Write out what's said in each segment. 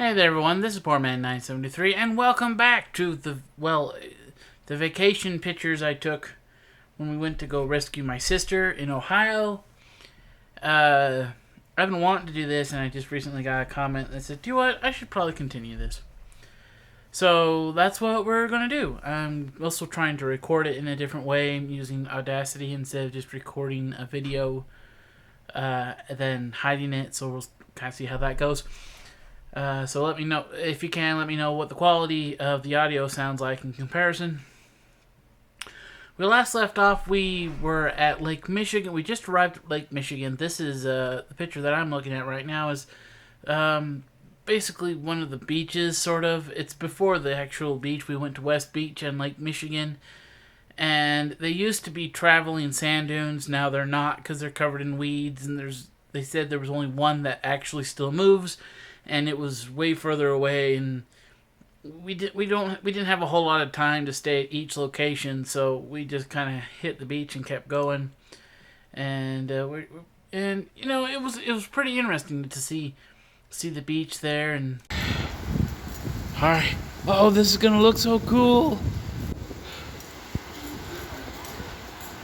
Hey there everyone, this is Poorman973 and welcome back to the vacation pictures I took when we went to go rescue my sister in Ohio. I've been wanting to do this and I just recently got a comment that said, do you know what, I should probably continue this. So that's what we're going to do. I'm also trying to record it in a different way. I'm using Audacity instead of just recording a video and then hiding it, so we'll kind of see how that goes. So let me know, if you can, let me know what the quality of the audio sounds like in comparison. We last left off, we were at Lake Michigan. We just arrived at Lake Michigan. This is, the picture that I'm looking at right now is, basically one of the beaches, sort of. It's before the actual beach. We went to West Beach and Lake Michigan. And they used to be traveling sand dunes. Now they're not because they're covered in weeds. And they said there was only one that actually still moves. And it was way further away, and we didn't have a whole lot of time to stay at each location, so we just kind of hit the beach and kept going, and you know, it was pretty interesting to see the beach there. And all right, oh, this is gonna look so cool.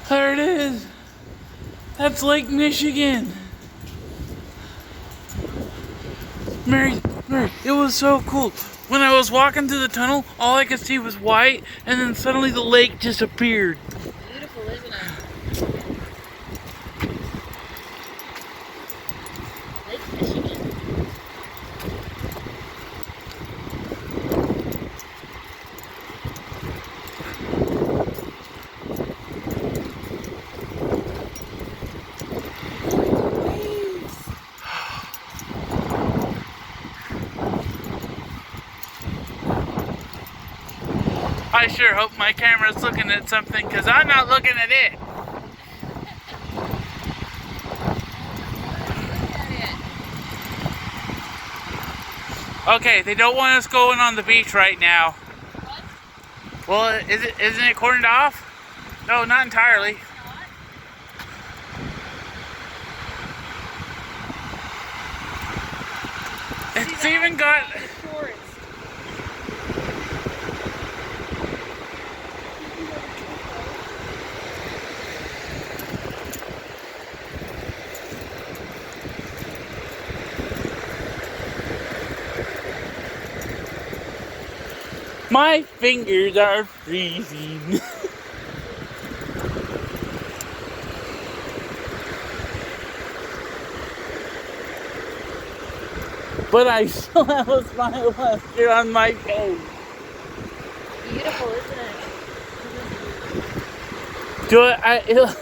There it is. That's Lake Michigan. Mary, it was so cool. When I was walking through the tunnel, all I could see was white, and then suddenly the lake just appeared. Beautiful, isn't it? Lake Michigan. I sure hope my camera's looking at something, because I'm not looking at it. Okay, they don't want us going on the beach right now. What? Well, isn't it cordoned off? No, not entirely. It's even got... My fingers are freezing. But I still have a smile left here on my face. Beautiful, isn't it?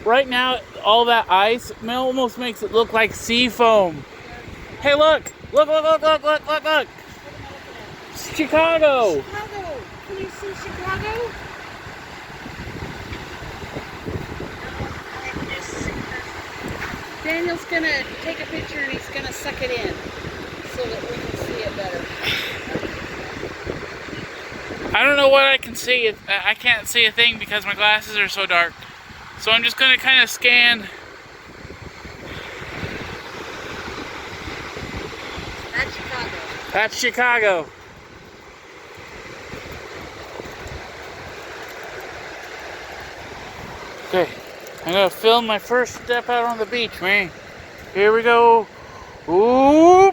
Right now, all that ice almost makes it look like sea foam. Hey, look! Look! Chicago! Chicago! Can you see Chicago? Daniel's gonna take a picture and he's gonna suck it in so that we can see it better. I don't know what I can see. I can't see a thing because my glasses are so dark. So I'm just gonna kind of scan. That's Chicago. That's Chicago. Okay, I'm gonna film my first step out on the beach, man. Here we go. Ooh!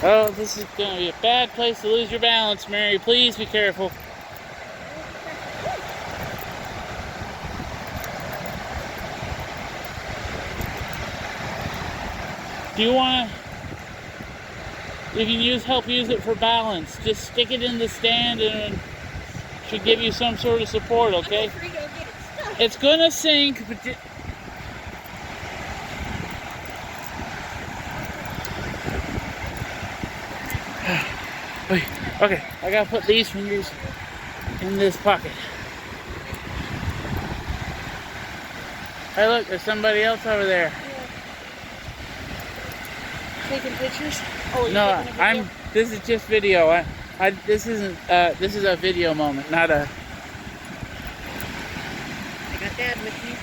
Oh, this is gonna be a bad place to lose your balance, Mary. Please be careful. Do you wanna? If you help use it for balance, just stick it in the stand and it should give you some sort of support, okay? It's gonna sink, but okay, I gotta put these fingers in this pocket. Hey, look, there's somebody else over there. Taking pictures? Oh, no, this is just video. This isn't. This is a video moment, not a. I got Dad with me.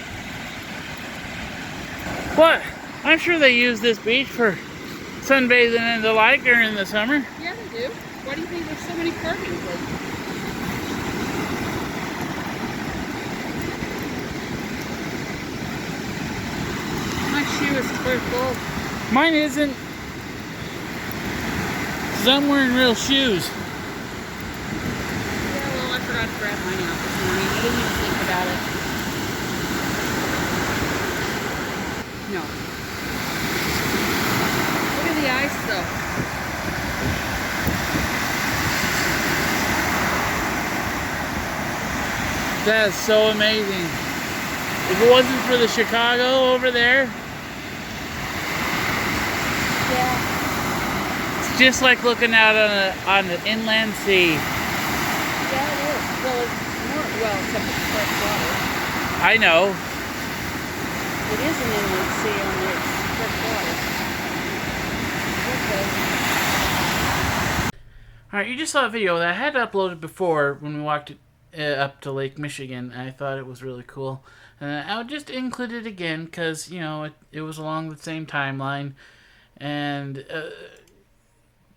What? I'm sure they use this beach for sunbathing and the like during the summer. Yeah, they do. Why do you think there's so many parking places? My shoe is clear full. Mine isn't. 'Cause I'm wearing real shoes. Yeah, well, I forgot to grab mine out this morning. I didn't even think about it. No. Look at the ice, though. That is so amazing. If it wasn't for the Chicago over there, Yeah. it's just like looking out on an inland sea. Yeah, it is. Well, it's more, except it's fresh water. I know. It is an inland sea on there. It's fresh water. Okay. Alright, you just saw a video that I had uploaded before when we walked up to Lake Michigan. And I thought it was really cool. And I'll just include it again because, you know, it was along the same timeline. And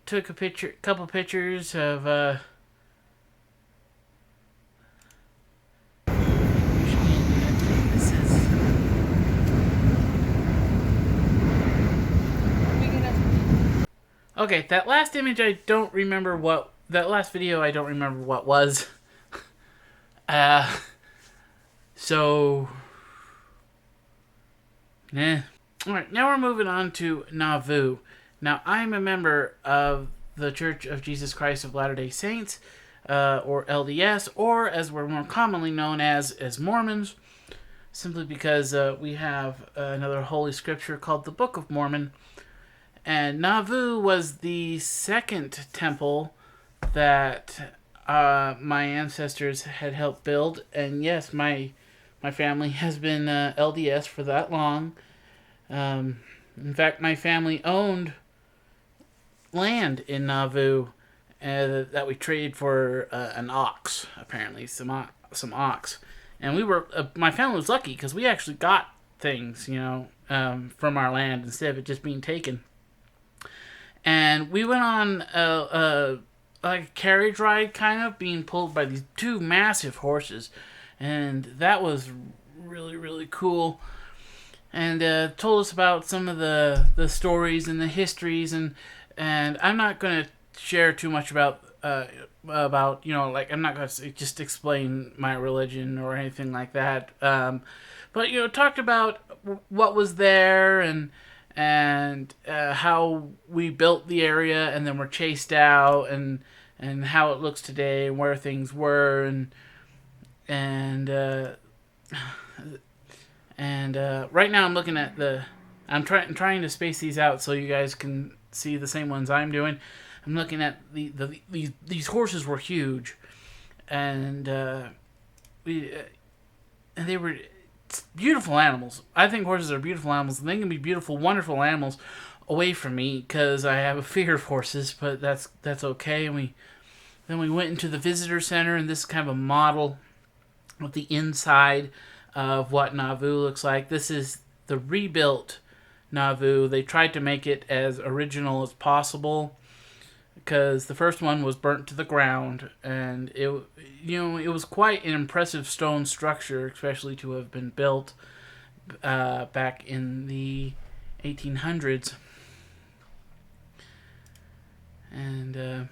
took a couple pictures of okay, that last image I don't remember what... That last video I don't remember what was. So... Alright, now we're moving on to Nauvoo. Now, I'm a member of the Church of Jesus Christ of Latter-day Saints, or LDS, or as we're more commonly known as Mormons, simply because we have another holy scripture called the Book of Mormon. And Nauvoo was the second temple that my ancestors had helped build. And yes, my family has been LDS for that long. In fact, my family owned land in Nauvoo that we traded for an ox, apparently, some ox. And we were, my family was lucky because we actually got things, you know, from our land instead of it just being taken. And we went on like a carriage ride, kind of, being pulled by these two massive horses. And that was really, really cool. And told us about some of the stories and the histories. And I'm not going to share too much about, you know, like, I'm not going to just explain my religion or anything like that. But, you know, talked about what was there and how we built the area and then were chased out and how it looks today and where things were and right now I'm looking at I'm trying to space these out so you guys can see the same ones I'm doing. I'm looking at these horses were huge, and they were beautiful animals. I think horses are beautiful animals, and they can be beautiful, wonderful animals away from me because I have a fear of horses. But that's okay. And then we went into the visitor center, and this is kind of a model of the inside of what Nauvoo looks like. This is the rebuilt Nauvoo. They tried to make it as original as possible because the first one was burnt to the ground, and it was quite an impressive stone structure, especially to have been built back in the 1800s. And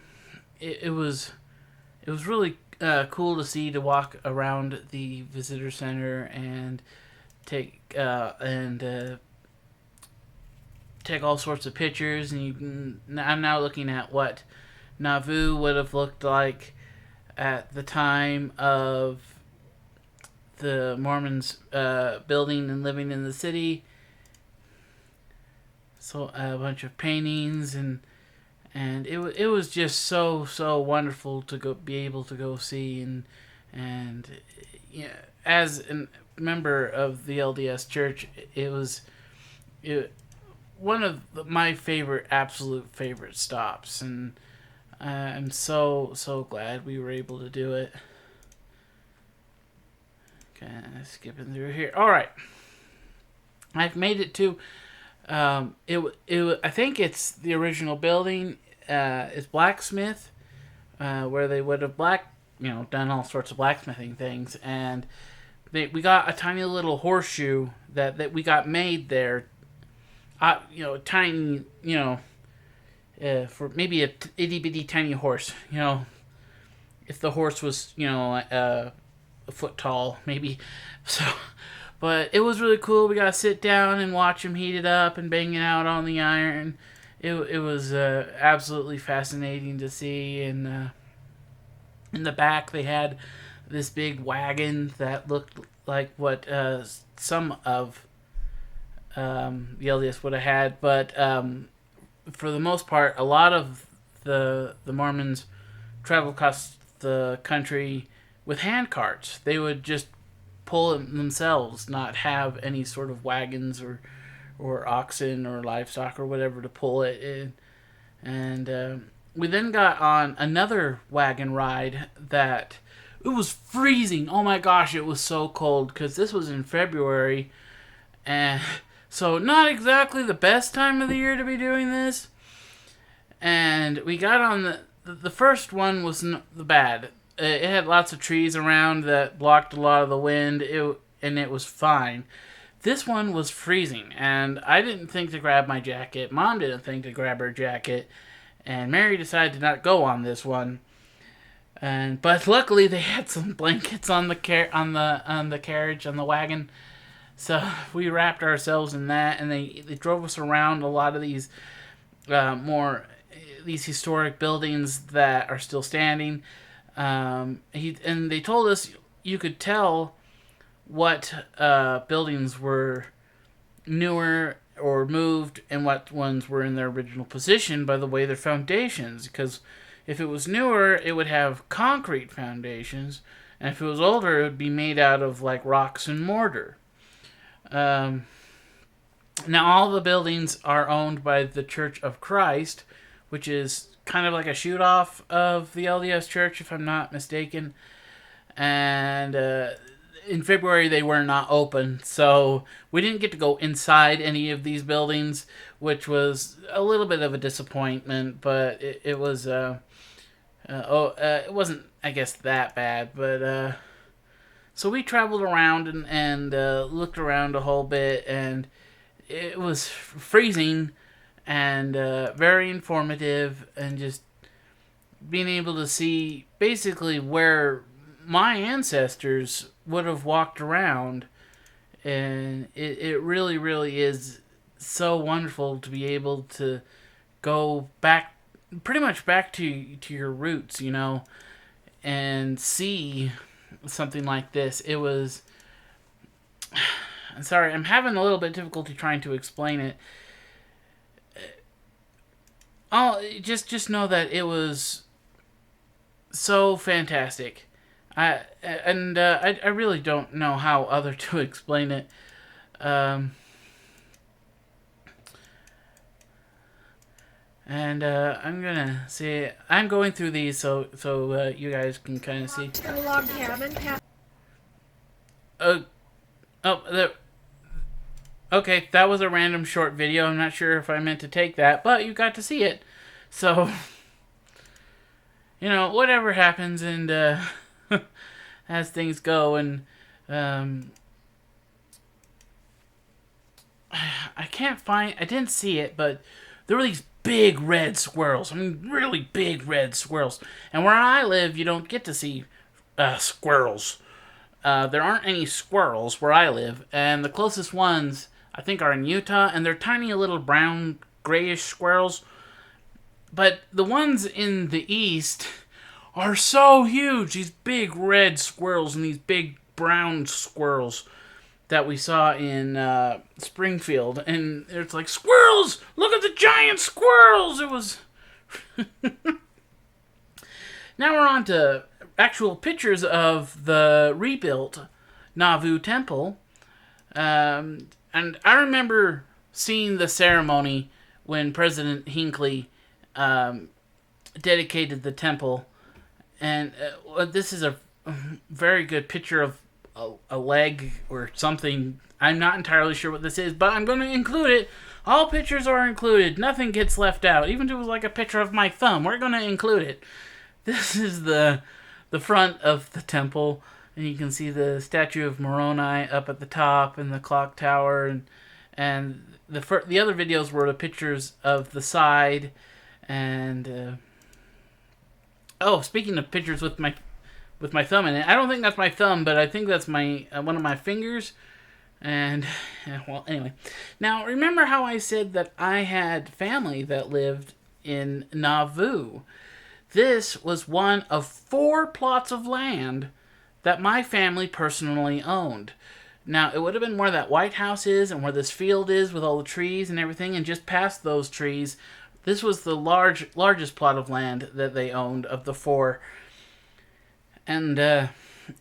it was really cool to see, to walk around the visitor center and take all sorts of pictures. And I'm now looking at what Nauvoo would have looked like at the time of the Mormons building and living in the city. So a bunch of paintings and it was just so wonderful to be able to go see and you know, as a member of the LDS Church, it was one of my absolute favorite stops, and I'm so glad we were able to do it. Okay, skipping through here. All right. I've made it to. I think it's the original building. It's blacksmith, where they would have done all sorts of blacksmithing things, and we got a tiny little horseshoe that we got made there. Tiny, for maybe a itty bitty tiny horse. If the horse was, a foot tall, maybe. So, but it was really cool. We got to sit down and watch him heat it up and bang it out on the iron. It was absolutely fascinating to see. And in the back, they had this big wagon that looked like what some of the LDS would have had. But for the most part, a lot of the Mormons travel across the country with hand carts. They would just pull it themselves, not have any sort of wagons or oxen or livestock or whatever to pull it in. And we then got on another wagon ride that it was freezing. Oh my gosh, it was so cold because this was in February, and so not exactly the best time of the year to be doing this. And we got on the first one wasn't bad. It had lots of trees around that blocked a lot of the wind, and it was fine. This one was freezing, and I didn't think to grab my jacket. Mom didn't think to grab her jacket, and Mary decided to not go on this one. But luckily they had some blankets on the carriage, on the wagon, so we wrapped ourselves in that, and they drove us around a lot of these these historic buildings that are still standing. And they told us you could tell what buildings were newer or moved and what ones were in their original position by the way their foundations. Because if it was newer, it would have concrete foundations, and if it was older, it would be made out of like rocks and mortar. Now all the buildings are owned by the Church of Christ, which is kind of like a shoot-off of the LDS Church, if I'm not mistaken. And in February, they were not open, so we didn't get to go inside any of these buildings, which was a little bit of a disappointment, but it was, it wasn't, I guess, that bad, but, so we traveled around and looked around a whole bit, and it was freezing, and very informative, and just being able to see basically where my ancestors would have walked around, and it really, really is so wonderful to be able to go back, pretty much back to your roots, and see something like this. It was, I'm sorry, I'm having a little bit of difficulty trying to explain it. Just know that it was so fantastic. I really don't know how other to explain it. I'm gonna see. I'm going through these so you guys can kind of see. Log cabin. There. Okay, that was a random short video. I'm not sure if I meant to take that, but you got to see it. So, whatever happens, and as things go, and I didn't see it, but there were these big red squirrels. I mean, really big red squirrels. And where I live, you don't get to see squirrels. There aren't any squirrels where I live, and the closest ones, I think, are in Utah, and they're tiny little brown, grayish squirrels. But the ones in the east are so huge, these big red squirrels and these big brown squirrels that we saw in Springfield. And it's like, squirrels! Look at the giant squirrels! It was... Now we're on to actual pictures of the rebuilt Nauvoo Temple. And I remember seeing the ceremony when President Hinckley dedicated the temple. And this is a very good picture of a leg or something. I'm not entirely sure what this is, but I'm going to include it. All pictures are included. Nothing gets left out. Even if it was like a picture of my thumb, we're going to include it. This is the front of the temple, and you can see the statue of Moroni up at the top and the clock tower, and the other videos were the pictures of the side, and speaking of pictures with my thumb in it, I don't think that's my thumb, but I think that's my one of my fingers. And, well, anyway. Now, remember how I said that I had family that lived in Nauvoo? This was one of 4 plots of land that my family personally owned. Now, it would have been where that White House is and where this field is with all the trees and everything, and just past those trees, this was the largest plot of land that they owned of the 4. And,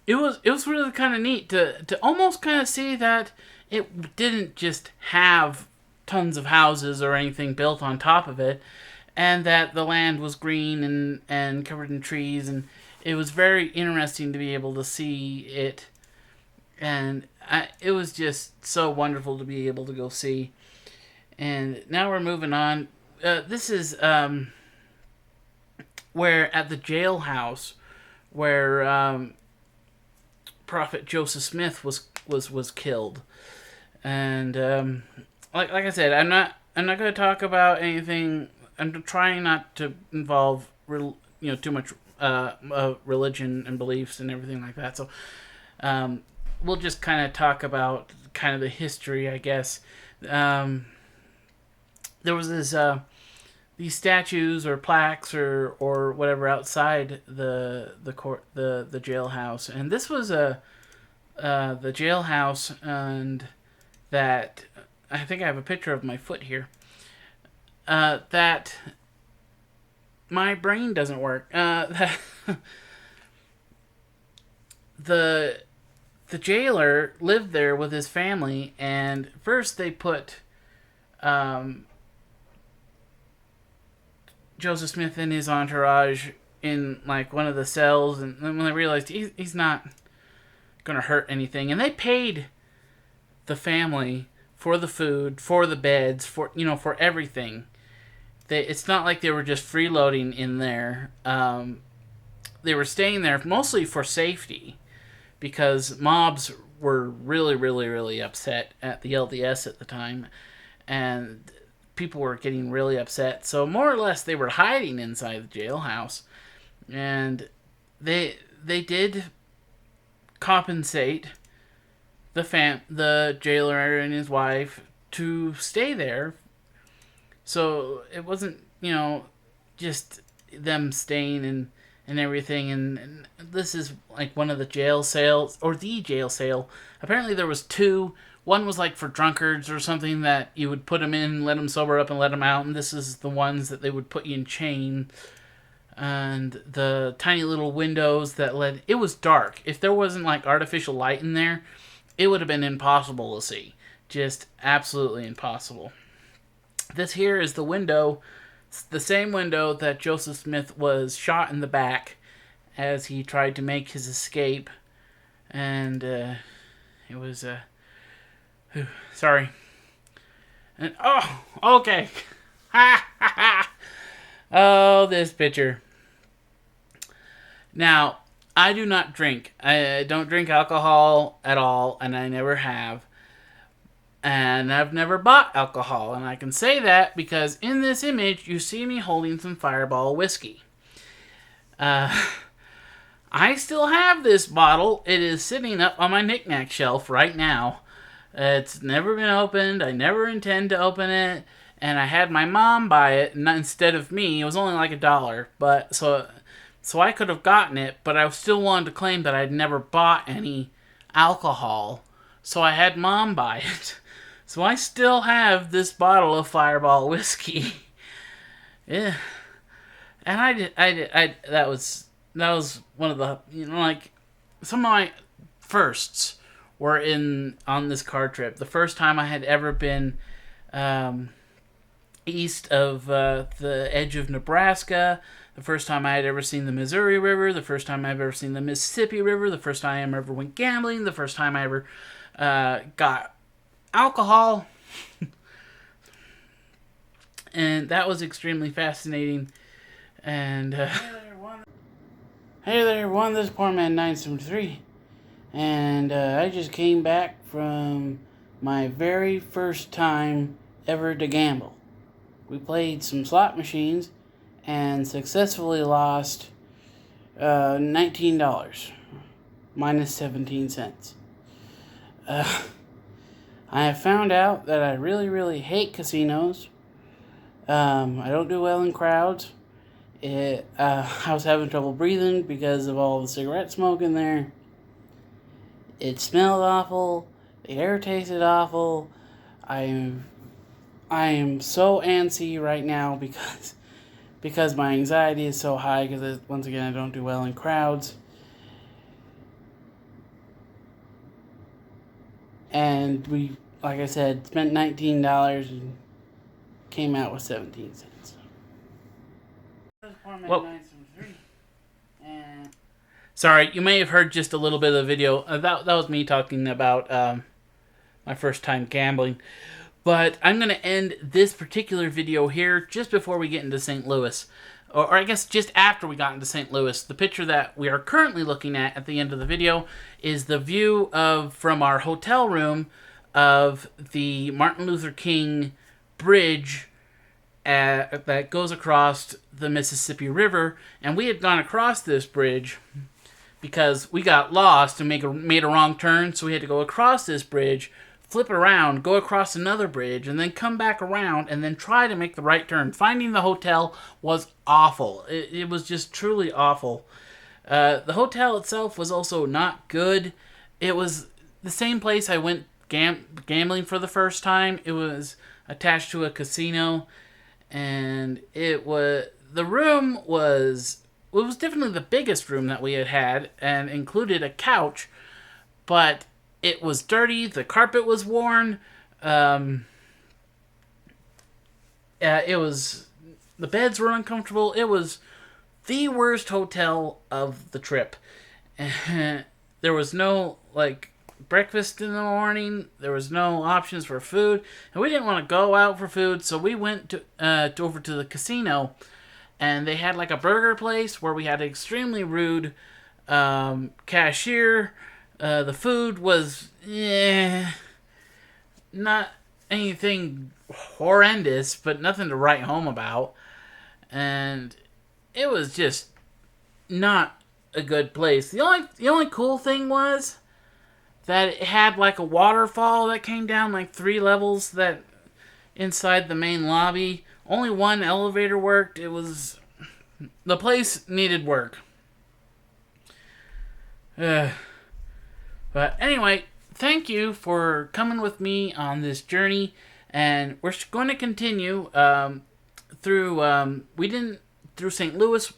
it was really kind of neat to almost kind of see that it didn't just have tons of houses or anything built on top of it, and that the land was green and covered in trees, and it was very interesting to be able to see it, and it was just so wonderful to be able to go see. And now we're moving on. This is where at the jailhouse where Prophet Joseph Smith was killed, and like I said, I'm not going to talk about anything. I'm trying not to involve too much religion and beliefs and everything like that. So we'll just kind of talk about kind of the history, I guess. There was these statues or plaques or whatever outside the jailhouse, and this was the jailhouse, and that I think I have a picture of my foot here. That my brain doesn't work. The jailer lived there with his family, and first they put Joseph Smith and his entourage in like one of the cells, and then when they realized he's not gonna hurt anything, and they paid the family for the food, for the beds, for everything. It's not like they were just freeloading in there. They were staying there mostly for safety, because mobs were really, really, really upset at the LDS at the time, and people were getting really upset. So more or less, they were hiding inside the jailhouse, and they did compensate the jailer and his wife to stay there. So it wasn't, just them staying and everything. And this is like one of the jail sales, or the jail sale. Apparently there was 2. One was like for drunkards or something that you would put them in, let them sober up and let them out. And this is the ones that they would put you in chain. And the tiny little windows that led... It was dark. If there wasn't like artificial light in there, it would have been impossible to see. Just absolutely impossible. This here is the window. It's the same window that Joseph Smith was shot in the back as he tried to make his escape. And it was... sorry. And okay. Oh, this picture. Now, I do not drink. I don't drink alcohol at all, and I never have. And I've never bought alcohol, and I can say that because in this image, you see me holding some Fireball whiskey. I still have this bottle. It is sitting up on my knick-knack shelf right now. It's never been opened. I never intend to open it. And I had my mom buy it instead of me. It was only like $1. But so I could have gotten it, but I still wanted to claim that I'd never bought any alcohol. So I had mom buy it. So I still have this bottle of Fireball whiskey. Yeah. And that was one of the, some of my firsts were on this car trip. The first time I had ever been in east of the edge of Nebraska. The first time I had ever seen the Missouri River. The first time I've ever seen the Mississippi River. The first time I ever went gambling. The first time I ever got alcohol. And that was extremely fascinating. And hey there, everyone. This is Poor Man 973. And I just came back from my very first time ever to gamble. We played some slot machines and successfully lost $19 minus 17 cents. I have found out that I really hate casinos. I don't do well in crowds. I was having trouble breathing because of all the cigarette smoke in there. It smelled awful. The air tasted awful. I am so antsy right now because my anxiety is so high because, once again, I don't do well in crowds. And we, like I said, spent $19 and came out with 17 cents. Well, sorry, you may have heard just a little bit of the video. That was me talking about my first time gambling. But I'm going to end this particular video here just before we get into St. Louis. Or I guess just after we got into St. Louis. The picture that we are currently looking at the end of the video is the view from our hotel room of the Martin Luther King Bridge that goes across the Mississippi River. And we had gone across this bridge because we got lost and made a wrong turn. So we had to go across this bridge, flip around, go across another bridge, and then come back around and then try to make the right turn. Finding the hotel was awful. It was just truly awful. The hotel itself was also not good. It was the same place I went gambling for the first time. It was attached to a casino, and it was definitely the biggest room that we had and included a couch, but it was dirty. The carpet was worn. The beds were uncomfortable. It was the worst hotel of the trip. There was no breakfast in the morning. There was no options for food, and we didn't want to go out for food, so we went over to the casino, and they had a burger place where we had an extremely rude cashier. The food was not anything horrendous, but nothing to write home about. And it was just not a good place. The only cool thing was that it had a waterfall that came down 3 levels that inside the main lobby. Only one elevator worked. The place needed work. But anyway, thank you for coming with me on this journey, and we're going to continue through St. Louis.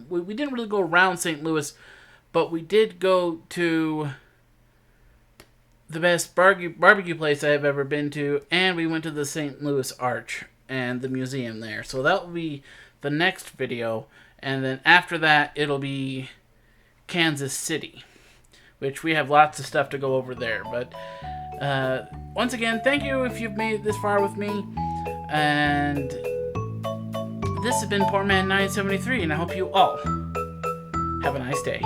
We didn't really go around St. Louis, but we did go to the best barbecue place I have ever been to, and we went to the St. Louis Arch and the museum there. So that will be the next video, and then after that it'll be Kansas City, which we have lots of stuff to go over there. But once again, thank you if you've made it this far with me. And this has been Poor Man 973, and I hope you all have a nice day.